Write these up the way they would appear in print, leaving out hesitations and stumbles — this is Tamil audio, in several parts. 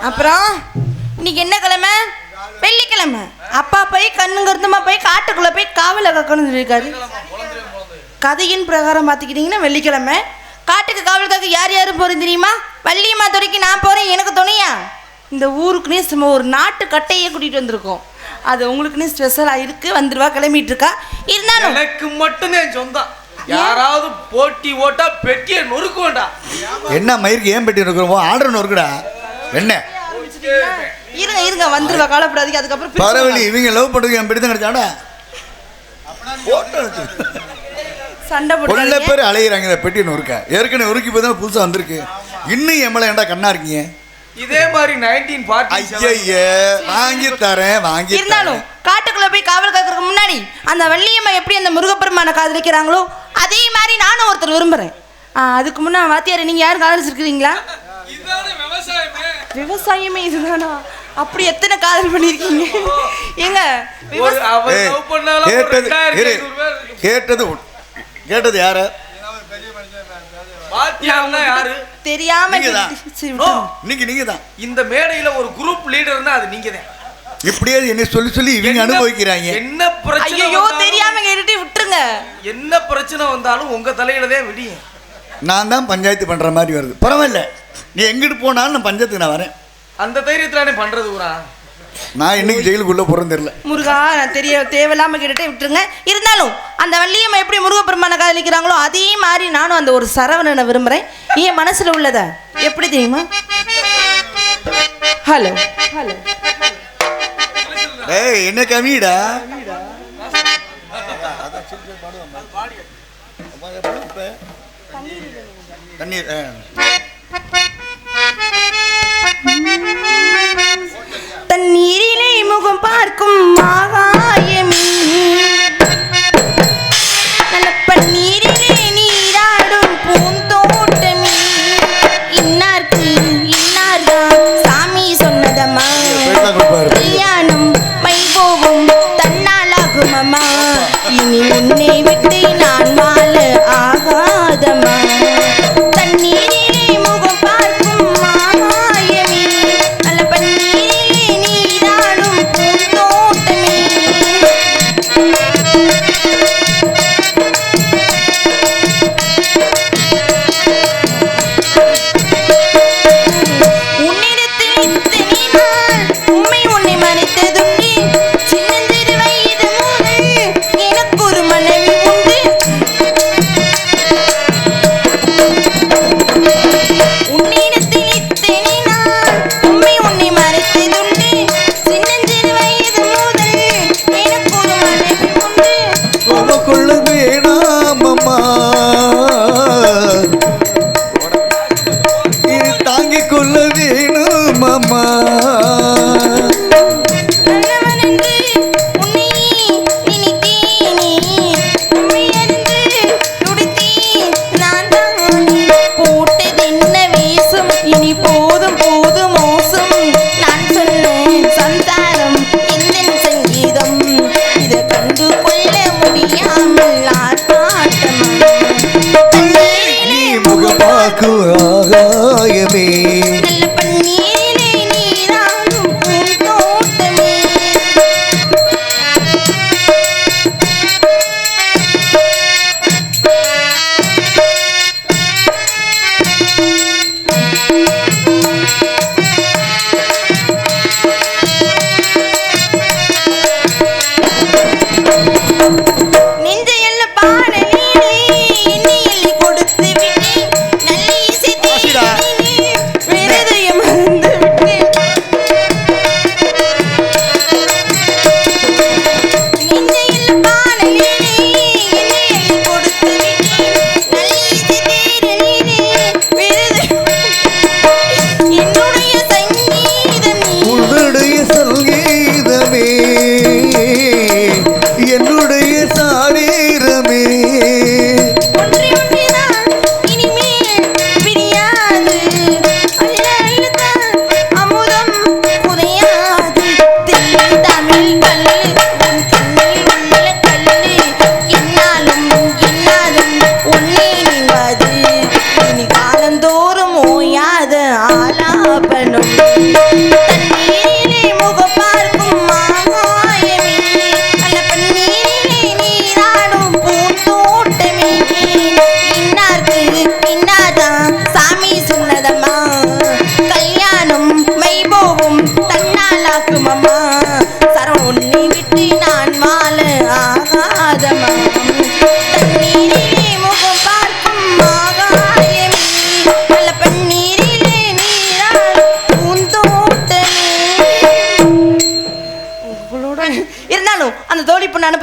அப்புறம் இன்னைக்கு என்ன கிழமை? வெள்ளிக்கிழமை. அப்பா போய் கண்ணு கருத்துமா போய் காட்டுக்குள்ள போய் காவலை கக்கணும்னு சொல்லியிருக்காரு. கதையின் பிரகாரம் பார்த்துக்கிட்டிங்கன்னா வெள்ளிக்கிழமை காட்டுக்கு காவல் காக்க யார் யாரும் போகிறேன் தெரியுமா? வள்ளியம்மா துறைக்கு நான் போகிறேன். எனக்கு துணையா இந்த ஊருக்குன்னே சும்மா ஒரு நாட்டு கட்டையே கூட்டிகிட்டு வந்திருக்கோம். அது உங்களுக்குன்னே ஸ்பெஷலாக இருக்குது. வந்துடுவா, கிளம்பிட்டு இருக்கா. இருந்தாலும் எனக்கு மட்டும்தான் சொந்தம். யாராவது போட்டி ஓட்டா பெட்டியை நொறுக்கு வேண்டாம். என்ன மயிருக்கு ஏன் பெட்டி நொறுக்குறோம்? ஆர்டர் நொறுக்குடா. என்ன இருங்க இருங்க வந்துருவா, காலப்படாதீங்க. அதுக்கப்புறம் பரவலி இவங்க லவ் பண்ணுறது என் பெட்டி தான் கிடைச்சாடா. சண்டை போட்டு பேர் அலையிறாங்க இந்த பெட்டி நொறுக்க. ஏற்கனவே நொறுக்கி போய் தான் புதுசாக வந்திருக்கு. இன்னும் எம்மளை ஏன்டா கண்ணா இருக்கீங்க? இதே மாதிரி 1940 வாங்கி தரேன் வாங்கி. இருந்தாலும் காட்டுக்குள்ள போய் காவல் காக்கிறதுக்கு முன்னாடி அந்த வள்ளியம்மா எப்படி அந்த முருகப்பெருமான காதலிக்கிறாங்களோ அதே மாதிரி நானும் ஒருத்தர் விரும்புறேன். அதுக்கு முன்னா வாத்தியார் நீங்க யாரும் காதலிச்சிருக்கீங்களா? விவசாயமே இதுதானா? அப்படி எத்தனை காதல் பண்ணிருக்கீங்க? ஏங்க கேட்டது யாரு? தெரியாம நீங்க தான் இந்த மேடையில ஒரு குரூப் லீடர்னா அது நீங்க தான். இப்படியே என்ன சொல்லி சொல்லி இவங்க அனுபவிக்கிறாங்க. என்ன பிரச்சனை? ஐயோ தெரியாம கேட்டுட்டு விட்டுருங்க. என்ன பிரச்சனை வந்தாலும் உங்க தலையில தான் விடியும். நான் தான் பஞ்சாயத்து பண்ற மாதிரி வருது. பரவாயில்ல, நீ எங்கிட்டு போனாலும் நான் பஞ்சாயத்துக்கு நான் வரேன். அந்த தைரியத்துல பண்றது ஊரா. நான் இன்னைக்கு ஜெயிலுக்குள்ள போறேன் தெரியல. முருகா நான் தேவையில்லாம கேட்டுட்டே விட்டுருங்க. இருந்தாலும் அந்த வள்ளியம்மா எப்படி முருகப்பெருமான காதலிக்கிறாங்களோ அதே மாதிரி நானும் அந்த ஒரு சரவணனை விரும்புறேன். என் மனசுல உள்ளத எப்படி தெரியுமா? ஹலோ ஹலோ ஏய் என்ன கமிடா? தண்ணீர் தண்ணீரிலே முகம் பார்க்கும் ஆகாயமே, நல்ல பன்னீரிலே நீராடும் பூந்தோட்டமே, இன்னார்க்கு இன்னார்தான் சாமி சொன்னதம்மா, கல்யாணம் வைபோகம் தன்னாலாகுமம்மா, இனி உன்னை விட்டு நான் வாழ ஆகாதம்மா. நெஞ்சையல்ல பாடலிலே என்னையல்லி கொடுத்து விட்டேன் நல்ல இசை தேடி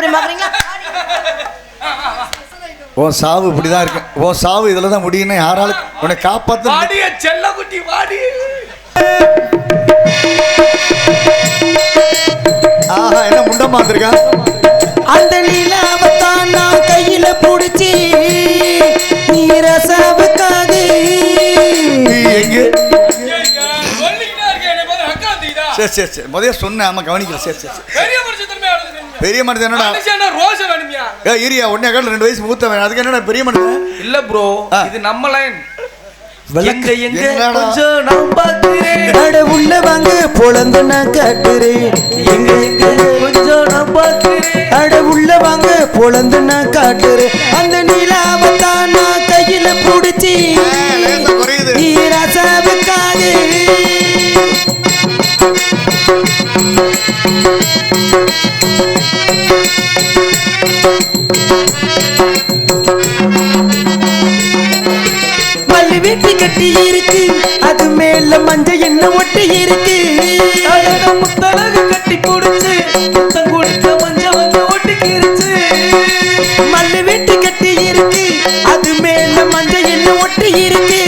முடியும் பாக்குறீங்களா? உன் சாவு இப்படிதான் இருக்கு. உன் சாவு இதுல தான் முடியும்னு யாராலும் உன்னை காப்பாத்து. வாடிய செல்ல குட்டி வாடி. ஆஹா, என்ன முண்டமா வந்திருக்கான். அந்த நிலாவத்தான் நான் கையில புடிச்சி நீரசாவுக்காக எங்க சொல்லிக்கிட்டே இருக்க என்ன பாரு அக்கா தீடா. சரி முதல்ல சொன்னேன். ஆமா கவனிக்கல. சரி பெரிய மனுஷன் திரும்ப ஆடுது. பெரிய மனுஷன் என்னடா? மனுஷன் ரோஸ் வேணுமியா? ஏரியா ஒன்னே கால 2 வயசு மூத்தவன். அதுக்கு என்னடா பெரிய மனுஷன்? இல்ல ப்ரோ, இது நம்ம லைன். விளக்கு எங்க என்னடா? கொஞ்சம் நான் பாக்குறேன். அட உள்ள வாங்க பொழந்து நான் காட்டுறேன். எங்க கொஞ்சம் நான் பாக்குறேன். அட உள்ள வாங்க பொழந்து நான் காட்டுறேன். அந்த நிலாவத்தான் நான் கையில புடிச்சி லேசா குறையுது. நீரசாவுக்காக மல்லி வெட்டி கட்டி இருக்கு, அது மேல மஞ்ச என்ன ஒட்டி இருக்கு. முத்தலகு கட்டி புடிச்சு முத்தம் கொடுக்க மஞ்ச வந்து ஒட்டிக்கிருச்சு. மல்லி வெட்டி கட்டி இருக்கு, அது மேல மஞ்ச என்ன ஒட்டி இருக்கு.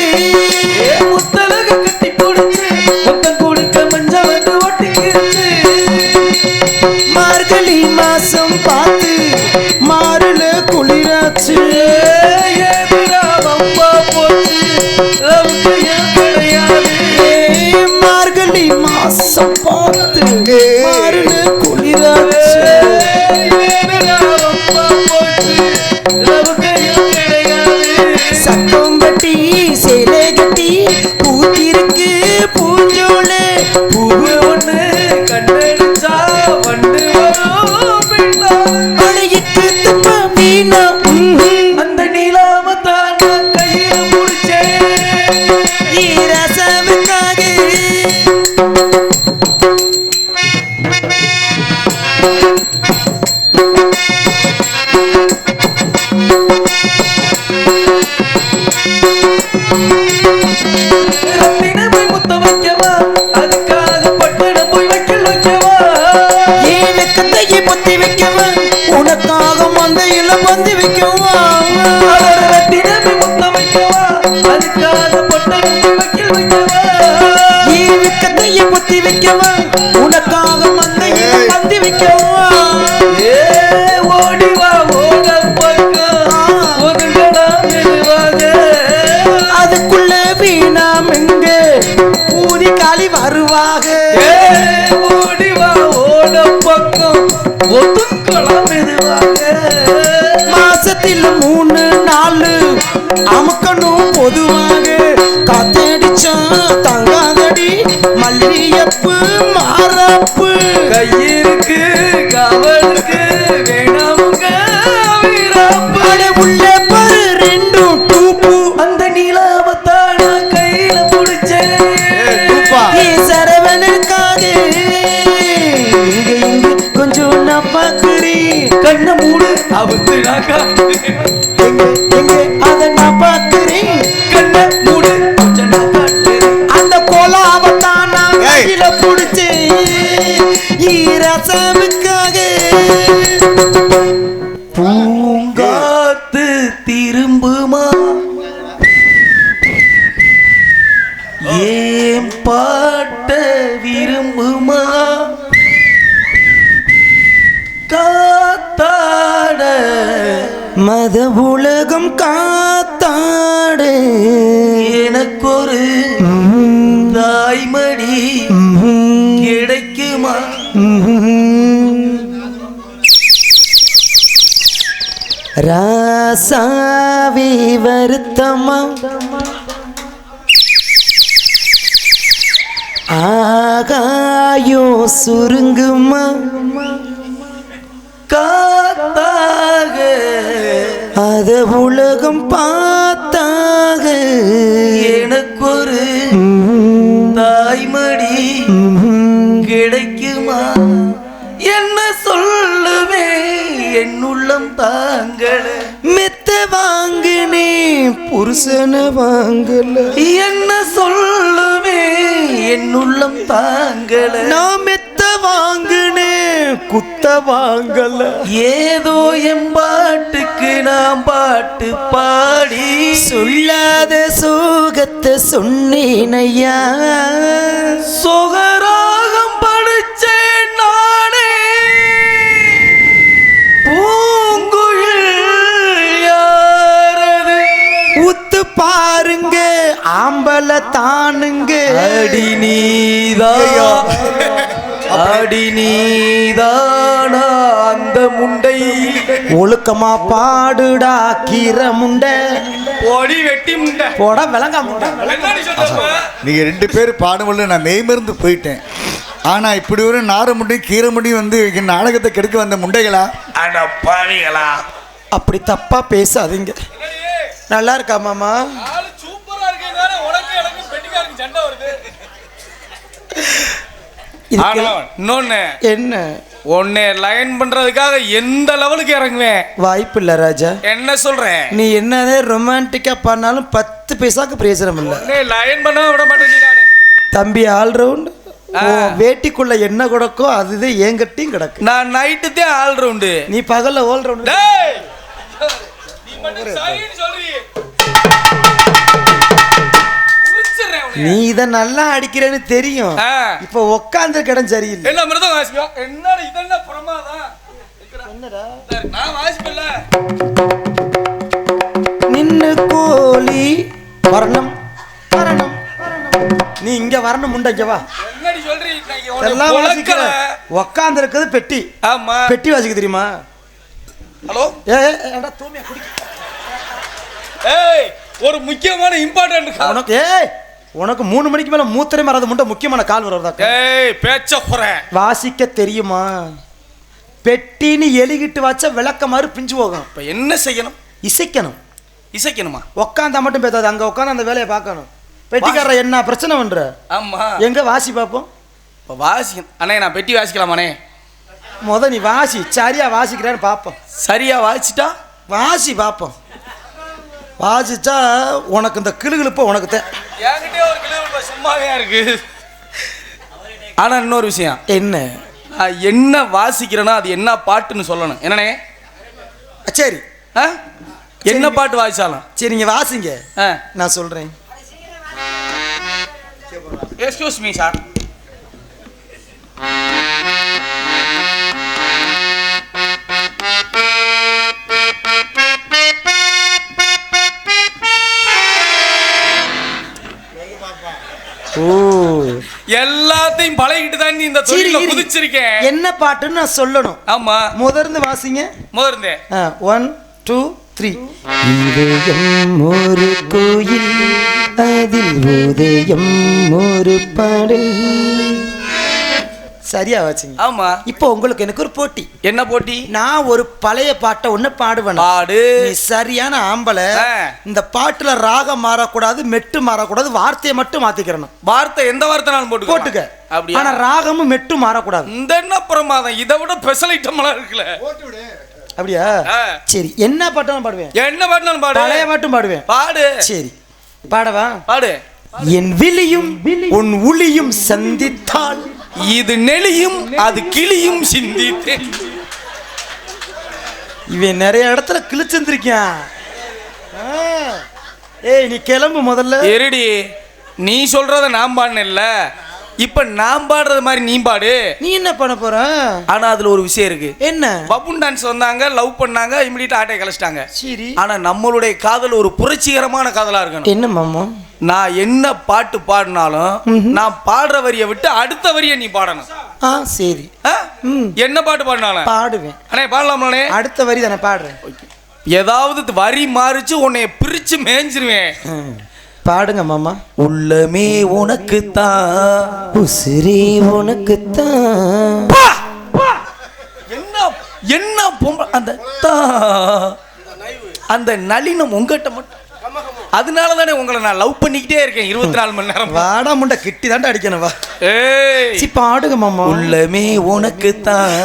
முத்தலகு கட்டி புடிச்சு முத்தம் கொடுக்க மஞ்ச வந்து ஒட்டிக்கிருச்சு. மார்கழி மாசம் பார்த்து மாறுல குளிராச்சு. ஏதுடா வம்பா போச்சு, நமக்கு ஏன் கிடையாது. மார்கழி மாசம் பார்த்து மாறுல குளிராச்சு. ஏதுடா வம்பா போச்சு, நமக்கு ஏன் கிடையாது. சத்தம் கட்டி சேலை கட்டி பூத்திருக்கு பூஞ்சோலை. பூவு ஒண்ணு கண்டடிச்சா வண்டு வரும் பின்னா. மழைக்கு துப்ப வீணா அந்த நீலாமத்தான் நான் கையில முடிச்சேன். ஈரசாவுக்காக ரத்தினம் போய் முத்தம் வைக்கவா, அதுக்காக பட்டணம் போய் வைக்கவா. ஏன் வெக்கத்தையே பொத்தி வைக்கவா, உனக்காக மந்தையில பந்து வைக்கவா. ரத்தினம் போய் முத்தம் வைக்கவா, அதுக்காக பட்டணம் போய் வைக்கவா. ஏன் வெக்கத்தையே பொத்தி வைக்கவா, உனக்காக மந்தையில பந்து வைக்கவா. ஏ ஓடி வா ஓட பக்கம் ஒதுங்கடா மெதுவாக. அதுக்குள்ள வீணாம் எங்க ஊதி காலி வருவாக. ஏ ஓடி வா ஓட பக்கம் ஒதுங்கடா மெதுவாக. மாசத்தில் 3 நாள் அமுக்கணும் பொதுவாக. காத்தடிச்சா தங்காதடி மல்லியப்பு மாறாப்பு. கையிருக்கு காவலுக்கு வேணாமுங்க வீராப்பு. அட உள்ள பாரு 2 டூப்பு. அந்த நீலாவத்தான் நான் கையில புடிச்சேன். சரவணனுக்காக இங்க கொஞ்சம் நான் பார்க்கிறேன். கண்ண மூடு அவுத்து நான் காட்டுறேன். எங்க அதை நான் பார்க்கிறேன். கண்ண மூடு கொஞ்சம் நான் காட்டுறேன். அந்த கோலாவத்தான் நான் கையில புடிச்சேன். ஈரசாவுக்காக பூங்காத்து திரும்புமா, ஏன் பாட்ட விரும்புமா. காத்தாட மத உலகம் காத்தாடு. எனக்கொரு தாய்மடி கிடைக்குமா. ராசாவி வருத்தமா ஆகாயோ சுருங்குமா. காத்தாக அத உலகம் பார்த்தாக எனக்கொரு தாய்மடி கிடைக்குமா. என்ன சொல்லுவேன் என் உள்ளம் தாங்கள. மெத்த வாங்கினே புருஷனை வாங்கல. என்ன சொல்லுவேன் என் உள்ளம் தாங்கள. நான் மெத்த வாங்கினேன் குத்த வாங்கல. ஏதோ எம்பாட்டுக்கு நாம் பாட்டு பாடி சொல்லாத சோகத்தை சொன்னேனையா. சொகராகம் படிச்சேன் நானே பூங்குயில் யாரது உத்து பாருங்க ஆம்பல தானுங்க. அடி நீதானா அந்த முண்டை ஒழுக்கமா பாடுடா கீரை முண்டை. பொடி வெட்டி முண்டை போட விளங்கா முண்டை. நீங்க 2 பேர் பாடும்போது நான் மெய்மருந்து போயிட்டேன். ஆனா இப்படி ஒரு நார முண்டையும் கீரை முண்டையும் வந்து நாடகத்தை கெடுக்க வந்த முண்டைகளா, அட பாவிகளா. அப்படி தப்பா பேசாதீங்க. நல்லா இருக்கா மாமா? சூப்பரா இருக்கேனால உனக்கு எனக்கு பெட்டிக்காரங்க சண்டை வருது. இன்னொன்னு என்ன உன்னை லைன் பண்றதுக்காக எந்த லெவலுக்கு இறங்குவேன். வாய்ப்பு இல்ல ராஜா. என்ன சொல்றேன்? நீ என்னதே ரொமான்டிக்கா பண்ணாலும் 10 பைசாக்கு பிரயோஜனம் இல்ல. உன்னை லைன் பண்ண விட மாட்டேன். தம்பி ஆல்ரவுண்ட். வேட்டிக்குள்ள என்ன கிடக்கோ அதுதான் என்கிட்டயும் கிடக்கு. நான் நைட்டு தான் ஆல்ரவுண்டு, நீ பகல்ல ஆல்ரவுண்ட். நீ இத நல்லா அடிக்கிறேன்னு தெரியும். இப்ப உட்கார்ந்து கிடம் சரியில்லை. என்ன மிருதம் வாசிக்கும்? என்னடா இதெல்லாம் பிரமாதம். என்னடா நான் வாசிப்பல்ல. நின்னு கோழி வரணும் வரணும். நீ இங்க வரணும் முண்டை. இங்க வா. என்னடி சொல்றீங்க? எல்லாம் வாசிக்கிற. உட்கார்ந்து இருக்குது பெட்டி. ஆமா, பெட்டி வாசிக்க தெரியுமா? ஹலோ ஏடா தூமியா குடி. ஏய், ஒரு முக்கியமான இம்பார்ட்டன்ட் உனக்கு உனக்கு 3 மணிக்கு மேல மூத்திரே மறாத முண்டை முக்கியமான கால் வரதா. ஏய், பேச்ச குறேன். வாசிக்க தெரியுமா? பெட்டின்னு எலிகிட்டு வச்ச விளக்க மாதிரி பிஞ்சு போகும். இப்ப என்ன செய்யணும்? இசைக்கணுமா? உட்காந்தா மட்டும் பேசாது, அங்க உட்காந்து அந்த வேலையை பார்க்கணும். பெட்டிக்காரர் என்ன பிரச்சனை பண்ற? ஆமா, எங்க வாசி பார்ப்போம். இப்ப வாசிக்கணும். அண்ணே, நான் பெட்டி வாசிக்கலாமாண்ணே? முத நீ வாசி, சரியா வாசிக்கிறான்னு பார்ப்போம். சரியா வாசிட்டா வாசி பார்ப்போம். வாசிச்சா உனக்கு இந்த கிளுகிழுப்ப உனக்கு என்கிட்டே ஒரு கிளுகிழுப்ப சும்மாவே இருக்கு. ஆனா இன்னொரு விஷயம். என்ன? நான் என்ன வாசிக்கிறேனோ அது என்ன பாட்டுன்னு சொல்லணும். என்னண்ணே? சரி, என்ன பாட்டு வாசிச்சாலும் சரி நீங்க வாசிங்க, நான் சொல்றேன். Excuse me sir. எல்லாத்தையும் பழகிட்டு தான் இந்த தொழில குதிச்சிருக்கேன். என்ன பாட்டுன்னு நான் சொல்லணும். ஆமா, முதர்ந்து வாசிங்க. முதர்ந்து 1 2 3. இதயம் ஒரு கோயில், அதில் உதயம் ஒரு பாடல். சரியா வாசிங்க. ஆமா. இப்போ உங்களுக்கு எனக்கு ஒரு போட்டி. என்ன போட்டி? நான் ஒரு பழைய பாட்டை ஒண்ணு பாடுவேன். பாடு. நீ சரியான ஆம்பளை. இந்த பாட்டுல ராகம் மாறக்கூடாது, மெட்டு மாறக்கூடாது, வார்த்தையை மட்டும் மாத்திக்கிறணும். வார்த்தை எந்த வார்த்தைனாலும் போட்டுக்க. அப்படியே. ஆனா ராகமும் மெட்டும் மாறக்கூடாது. இந்த என்ன பிரமாதம், இதை விட ஸ்பெஷல் ஐட்டம்லாம் இருக்குல்ல. அப்படியா? சரி, என்ன பாட்டாலும் பாடுவேன். என்ன பாட்டுனாலும் பாடு. பழைய பாட்டும் பாடுவேன். பாடு. சரி, பாடவா? பாடு. என் விழியும் உன் உளியும் சந்தித்தால் இது நெளியும் அது கிளியும் சிந்தித்தேன். இவன் நிறைய இடத்துல கிழிச்சிருந்திருக்கான். ஏய், நீ கிளம்பு முதல்ல. எரிடி, நீ சொல்றத நான் பாடுனேன்ல, இப்ப நான் பாடுறது மாதிரி நீ பாடு. நீ என்ன பண்ண போற? ஆனா அதுல ஒரு விஷயம் இருக்கு. என்ன? பப்புன் டான்ஸ் வந்தாங்க, லவ் பண்ணாங்க, இமிடியேட்டா ஆட்டையை கழிச்சிட்டாங்க. சரி. ஆனா நம்மளுடைய காதல் ஒரு புரட்சிகரமான காதலா இருக்கணும். என்ன மாமா? நான் என்ன பாட்டு பாடினாலும் நான் பாடுற வரியை விட்டு அடுத்த வரியை நீ பாடணும். சரி. என்ன பாட்டு பாடினாலும் பாடுவேன். அண்ணே, பாடலாம்லே. அடுத்த வரி தானே பாடுறேன். ஏதாவது வரி மாறிச்சு உன்னை பிரிச்சு மேய்ஞ்சிருவேன். பாடுங்க மாமா. உள்ளமே உனக்குத்தான், உசிரி உனக்குத்தான். என்ன என்ன அந்த அந்த நளினம் உங்ககிட்ட மட்டும். அதனால தானே உங்களை நான் லவ் பண்ணிக்கிட்டே இருக்கேன் 24 மணி நேரம். வாடா முண்டை கிட்டி தாண்டா அடிக்கணும். வா. ஏய், பாடுங்க மாமா. உள்ளமே உனக்குத்தான்,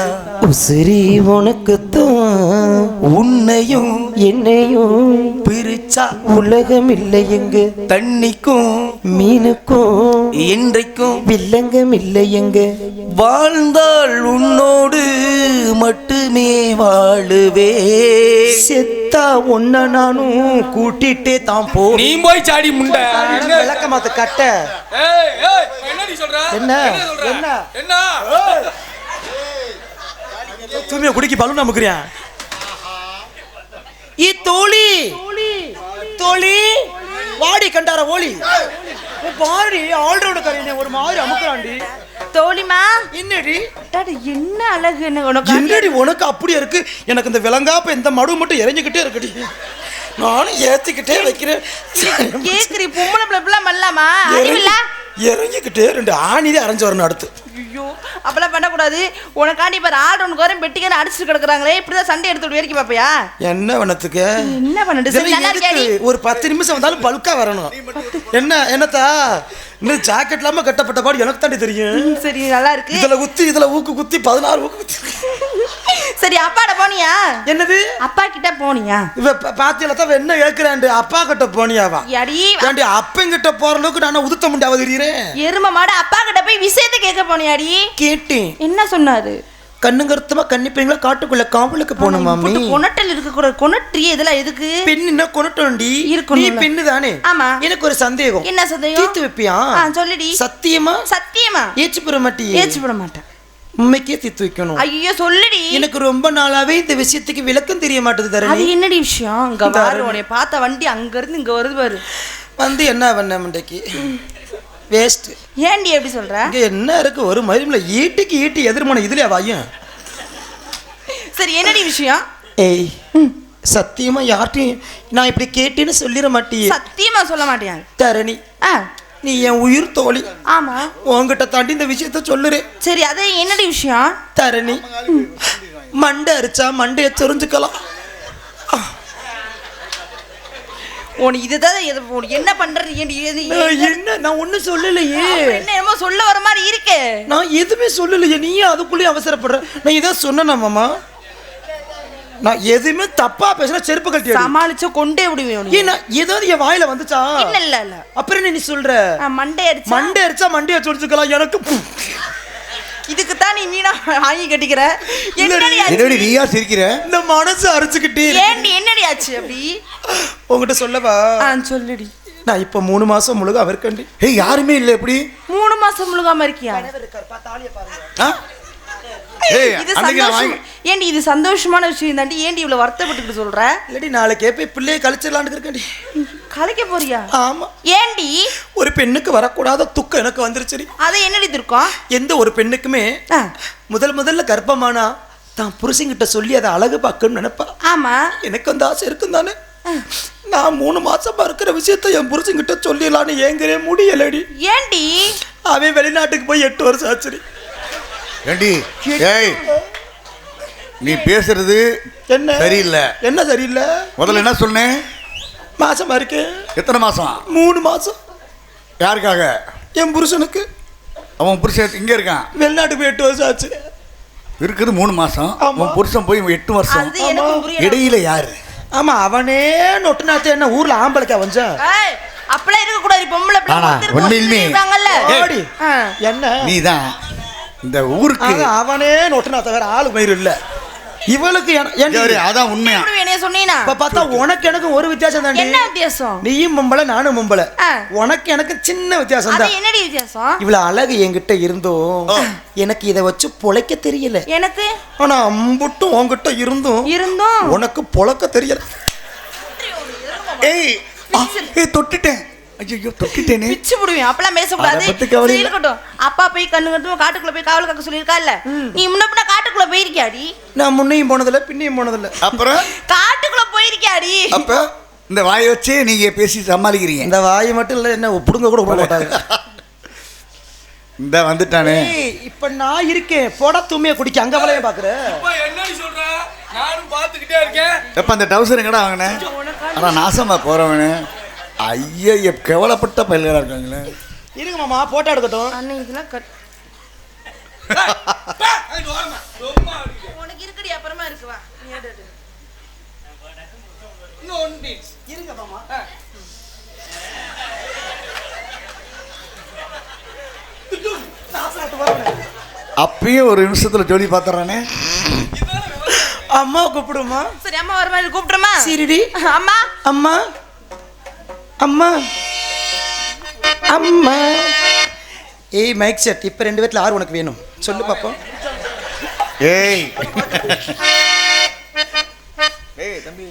உசிரி உனக்குத்தான், உன்னையும் என்னையும் பிரிச்சா உலகம் இல்லை எங்க, தண்ணிக்கும் மீனுக்கும் என்றைக்கும் வில்லங்கம் இல்லை எங்க, வாழ்ந்தால் உன்னோடு மட்டுமே வாழுவே. செத்தா ஒன்ன நானும் கூட்டிட்டே தான் போ. நீ போய் சாடி முண்டை. விளக்க மாத்த கட்ட. என்னடி சொல்ற? என்ன என்ன என்ன தூமியா குடிக்கி பலூன் அமுக்குறியா? ஈ தோழி தோழி வாடி கண்டார ஓலி பாடி ஆல்ரவுண்ட் கரையின ஒரு மாதிரி அமுக்குறாண்டி. தோழிமா என்னடி என்ன அழகு என்ன உனக்கு? என்னடி உனக்கு அப்படியே இருக்கு? எனக்கு இந்த விலங்காப்ப இந்த மடு மட்டும் இறங்கிக்கிட்டே இருக்குடி. நானும் ஏத்திக்கிட்டே வைக்கிறேன். கேக்குறி பொம்பளை பிள்ளைலாம் பண்ணலாமா? அறிவில்ல இறங்கிக்கிட்டே ரெண்டு ஆணிதே அரைஞ்சு வரணும் அடுத்து. ஐயோ அப்பெல்லாம் பண்ணக்கூடாது. உனக்காண்டி இப்போ ஆர்டர் கோரம் பெட்டிக்கார அடிச்சுட்டு கிடக்குறாங்களே, இப்படிதான் சண்டை எடுத்து வேடிக்கை பாப்பையா? என்ன பண்ணத்துக்கு என்ன பண்ணிட்டு ஒரு 10 நிமிஷம் வந்தாலும் பல்கா வரணும். என்னத்தா இன்னும் ஜாக்கெட் இல்லாம கட்டப்பட்ட பாடு எனக்கு தாண்டி தெரியும். சரி நல்லா இருக்கு. இதுல குத்தி இதுல ஊக்கு குத்தி 16 ஊக்கு குத்தி. சரி அப்பாட போனியா? என்னது அப்பா கிட்ட போனியா? இவ பாத்தியில தான் என்ன கேக்குறாண்டு அப்பா கிட்ட போனியாவா? யாடி அப்பங்கிட்ட போற அளவுக்கு நான் உதுத்த முடியாத தெரியுறேன். எரும மாடு அப்பா கிட்ட போய் விஷயத்தை கேட்க போனியாடி? கேட்டேன். என்ன சொன்னாரு? கண்ணுங்கருத்தமா கன்னிப்பீங்களா காட்டுக்குள்ள காவலுக்கு போகணும் மாமி. கொனட்டல் இருக்க கூட கொனட்ரி இதெல்லாம் எதுக்கு? பெண்ணுன்னா கொனட்டோண்டி நீ பெண்ணு தானே. ஆமா. எனக்கு ஒரு சந்தேகம். என்ன சந்தேகம்? தீத்து வைப்பியா? சொல்லுடி. சத்தியமா? சத்தியமா ஏச்சு போட மாட்டி? ஏச்சு போட மாட்டேன். உண்மைக்கே தீத்து வைக்கணும். ஐயோ சொல்லுடி. எனக்கு ரொம்ப நாளாவே இந்த விஷயத்துக்கு விளக்கம் தெரிய மாட்டேது தரணி. அது என்னடி விஷயம்? அங்க பாரு, உன்னை பார்த்த வண்டி அங்க இருந்து இங்க வருது பாரு. வந்து என்ன பண்ண மண்டைக்கு வேஸ்ட். ஏன்டி எப்படி சொல்ற? இங்க என்ன இருக்கு? ஒரு மயிலும்ல ஈட்டிக்கு ஈட்டி எதிர்மனை இதுலயா வாயும். சரி என்னடி விஷயம்? ஏய் சத்தியமா யார்ட்டையும் நான் இப்படி கேட்டேன்னு சொல்லிட மாட்டியே? சத்தியமா சொல்ல மாட்டேன் தரணி. நீ என் உயிர் தோழி. ஆமா. உன்கிட்ட தாண்டி இந்த விஷயத்த சொல்லுறேன். சரி அது என்னடி விஷயம்? தரணி மண்டை அரிச்சா மண்டைய தெரிஞ்சுக்கலாம். இதுதான் என்ன பண்றது? என்ன நான் ஒன்னும் சொல்லலையே. என்னமோ சொல்ல வர மாதிரி இருக்கே. நான் எதுவுமே சொல்லலையே. நீயே அதுக்குள்ளேயே அவசரப்படுற. நான் இதான் சொன்னேன் மாமா. நான் எதுவுமே தப்பா பேசினா செருப்பு கழட்டி சமாளிச்சு கொண்டே விடுவேன். ஏன்னா ஏதாவது என் வாயில வந்துச்சா? இல்ல இல்ல இல்ல. அப்புறம் நீ சொல்ற மண்டை அடிச்சா மண்டைய சொல்லிச்சுக்கலாம். எனக்கு இதுக்கு தான் நீ மீனா வாங்கி கட்டிக்கிற. என்னடி நீயா சிரிக்கிற? இந்த மனசு அரைச்சுக்கிட்டே ஏண்டி என்னடி ஆச்சு அப்படி? உங்ககிட்ட சொல்லவா? சொல்லுடி. நான் இப்ப 3 மாசம் முழுக அவர்கண்டி. யாருமே இல்ல. எப்படி 3 மாசம் முழுகாம இருக்கியா? ஏண்டி இது சந்தோஷமான விஷயம் தாண்டி. ஏண்டி இவ்வளவு வருத்தப்பட்டு சொல்ற? இல்லடி நாளைக்கே போய் பிள்ளைய கழிச்சிடலான்னு இருக்கேன்டி. கலைக்க போறியா? ஆமா. ஏண்டி? ஒரு பெண்ணுக்கு வரக்கூடாத துக்கம் எனக்கு வந்துருச்சு. அது என்னடி துக்கம்? எந்த ஒரு பெண்ணுக்குமே முதல்ல கர்ப்பமானா தான் புருஷங்கிட்ட சொல்லி அதை அழகு பார்க்கணும்னு நினைப்பா. ஆமா. எனக்கு அந்த ஆசை இருக்கும் தானே. நான் 3 மாசமா இருக்கிற விஷயத்த என் புருஷங்கிட்ட சொல்லிடலான்னு ஏங்கவே முடியலடி. ஏண்டி? அவன் வெளிநாட்டுக்கு போய் 8 வருஷம் ஆச்சுடி. ஏண்டி ஏய் நீ பேசுறது என்ன சரியில்லை. என்ன சரியில்லை? முதல்ல என்ன சொன்னேன்? மாசமா இருக்கு. எத்தனை மாசம்? 3 மாசம். யாருக்காக? என் புருஷனுக்கு. அவன் புருஷன் இங்க இருக்கான். வெளிநாட்டுக்கு போய் 8 வருஷம் ஆச்சு. இருக்குது 3 மாசம். அவன் புருஷன் போய் 8 வருஷம். இடையில யாரு? ஆமா அவனே நொட்டுனாத்தே. என்ன ஊர்ல ஆம்பளைக்கா வந்தா? அப்பள இருக்க கூடாது. பொம்பளை பிள்ளை உண்மையிலே என்ன நீதான் இந்த ஊருக்கு அவனே நொட்டுனாத்த. வேற ஆளு மயிறு இல்ல இவளுக்கு. அதான் உண்மையா சொன்னீனா? பார்த்தா உனக்கு எனக்கு ஒரு வித்தியாசம் தாண்டி. என்ன வித்தியாசம்? நீயும் பொம்பளை நானும் பொம்பளை. உனக்கு எனக்கு சின்ன வித்தியாசம் தான். என்னடி வித்தியாசம்? இவ்வளவு அழகு என்கிட்ட இருந்தும் எனக்கு இதை வச்சு பொழைக்க தெரியல. எனக்கு ஆனா அம்புட்டும் உன்கிட்ட இருந்தும் உனக்கு பொழைக்க தெரியல. ஏய் தொட்டுட்டேன். ஐயோ தொட்டுட்டேனே. பிச்சு புடுவேன். அப்பலாம் பேச கூடாது. இருக்கட்டும். அப்பா போய் கண்ணுங்கட்டும் காட்டுக்குள்ள போய் காவல் காக்க சொல்லிருக்கா இல்ல? நீ முன்ன பின்ன காட்டுக்குள்ள போயிருக்கியாடி? நான் முன்னையும் போனதில்ல பின்னையும் போனதில்ல. அப்புறம் காட்டுக்குள்ள போயிருக்கியாடி? அப்ப இந்த வாயை வச்சு நீங்க பேசி சமாளிக்கிறீங்க. இந்த வாயை மட்டும் இல்ல என்ன புடுங்க கூட போட மாட்டாங்க. இந்த வந்துட்டானே. இப்ப நான் இருக்கேன். போடா தூமிய குடிக்க அங்க வளைய பாக்குற. என்னன்னு சொல்ற? நானும் பாத்துக்கிட்டே இருக்கேன். எப்ப அந்த டவுசர் எங்கடா வாங்கின? ஆனா நாசமா போறவனே. ஐயா கேவலப்பட்ட பயில்களா இருக்காங்களே. இருங்க மாமா போட்டோ எடுக்கட்டும். அண்ணே இதெல்லாம் உனக்கு இருக்குடி அப்புறமா இருக்கு. வா நீ எடு. இருங்க மாமா. அப்பயும் ஒரு நிமிஷத்துல ஜோலி பாத்துறானே. அம்மா கூப்பிடுமா? சரி அம்மா வர மாதிரி கூப்பிடுமா? சரிடி. அம்மா அம்மா அம்மா அம்மா. ஏய் மைக் செட், இப்போ 2 பேர்ல யார் உனக்கு வேணும் சொல்லு பாப்போம். ஏய் ஏய் தம்பி